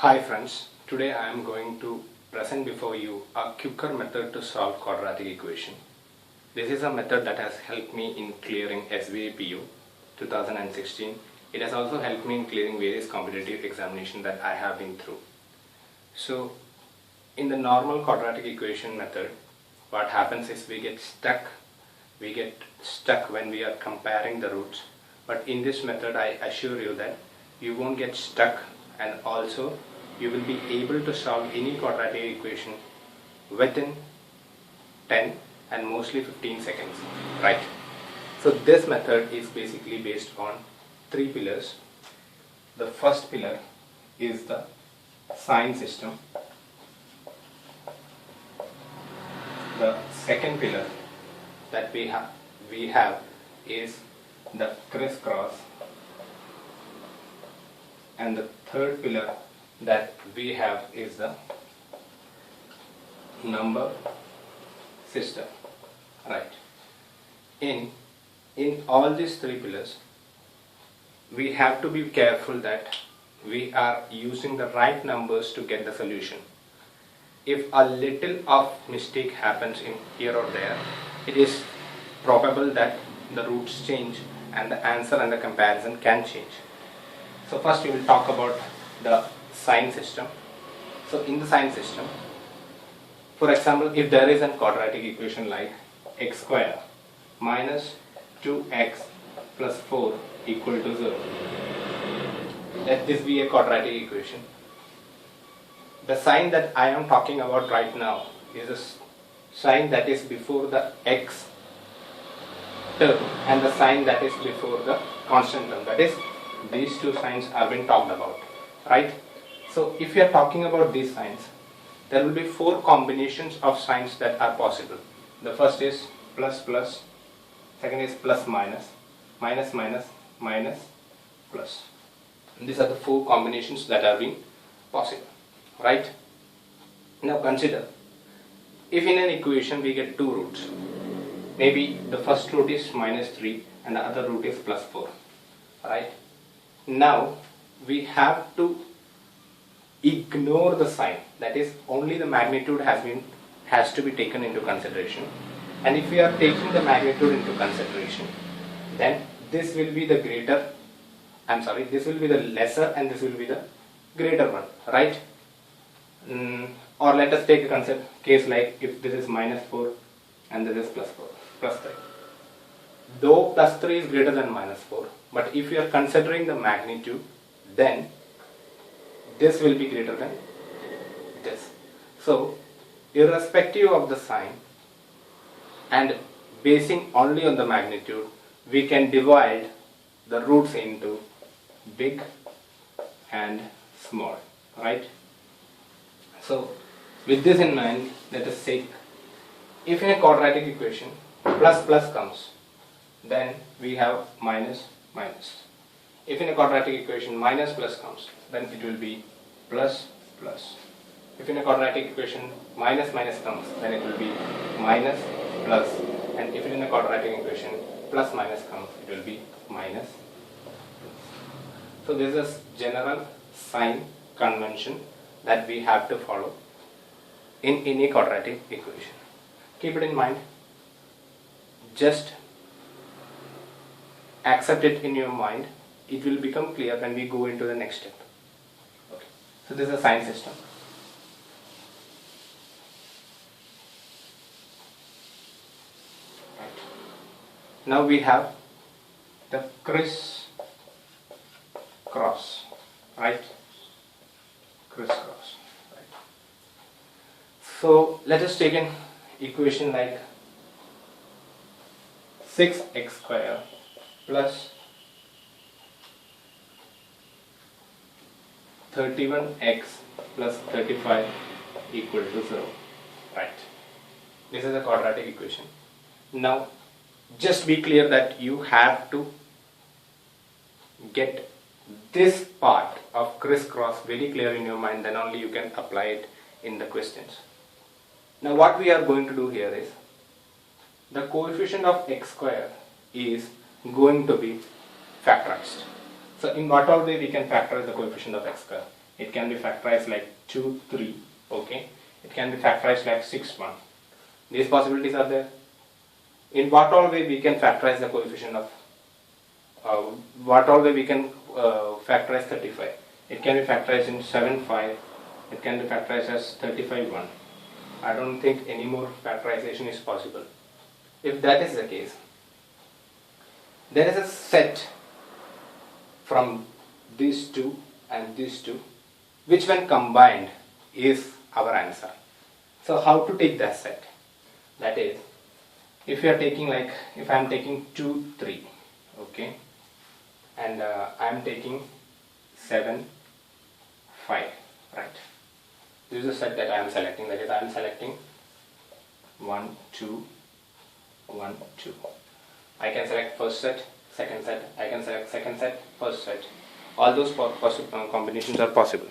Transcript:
Hi friends, today I am going to present before you a quicker method to solve quadratic equation. This is a method that has helped me in clearing SBA 2016. It has also helped me in clearing various competitive examinations that I have been through. So in the normal quadratic equation method, what happens is we get stuck when we are comparing the roots. But in this method I assure you that you won't get stuck, and also you will be able to solve any quadratic equation within 10 and mostly 15 seconds, right? So this method is basically based on three pillars. The first pillar is the sign system. The second pillar that we have is the crisscross, and the third pillar that we have is the number system, right? In all these three pillars, we have to be careful that we are using the right numbers to get the solution. If a little of mistake happens in here or there, it is probable that the roots change and the answer and the comparison can change. So first we will talk about the sign system. So in the sign system, for example, if there is a quadratic equation like x square minus 2x plus 4 equal to 0, let this be a quadratic equation. The sign that I am talking about right now is a sign that is before the x term and the sign that is before the constant term. That is, these two signs have been talked about, right? So if you are talking about these signs, there will be four combinations of signs that are possible. The first is plus plus, second is plus minus, minus minus, minus plus. And these are the four combinations that are being possible, right? Now consider, if in an equation we get two roots, maybe the first root is minus 3 and the other root is plus 4, right? Now we have to ignore the sign, that is, only the magnitude has to be taken into consideration. And if we are taking the magnitude into consideration, then this will be the this will be the lesser and this will be the greater one, right? Or let us take a case like if this is minus 4 and this is plus 3. Though plus 3 is greater than minus 4, but if you are considering the magnitude, then this will be greater than this. So irrespective of the sign and basing only on the magnitude, we can divide the roots into big and small, right? So with this in mind, let us say, if in a quadratic equation plus plus comes, then we have minus minus. If in a quadratic equation minus plus comes, then it will be plus plus. If in a quadratic equation minus minus comes, then it will be minus plus. And if in a quadratic equation plus minus comes, it will be minus plus. So this is general sign convention that we have to follow in any quadratic equation. Keep it in mind. Just accept it in your mind. It will become clear when we go into the next step. Okay. So this is a sign system. Right. Now we have the crisscross, right? Crisscross. Right. So let us take an equation like 6x square plus 31x plus 35 equal to 0, right? This is a quadratic equation. Now just be clear that you have to get this part of crisscross very clear in your mind, then only you can apply it in the questions. Now what we are going to do here is, the coefficient of x square is going to be factorized. So in what all way we can factorize the coefficient of x square? it can be factorized like 2 3, okay, it can be factorized like 6 1. These possibilities are there. In what all way we can factorize the coefficient of what all way we can factorize 35? It can be factorized in 7 5, it can be factorized as 35 1. I don't think any more factorization is possible. If that is the case, there is a set from these two and these two, which when combined is our answer. So how to take that set? That is, if you are taking like, if I am taking 2 3, okay, and I am taking 7 5, right? This is the set that I am selecting, that is I am selecting 1 2 1 2. I can select first set, second set, I can select second set, first set. All those possible combinations are possible.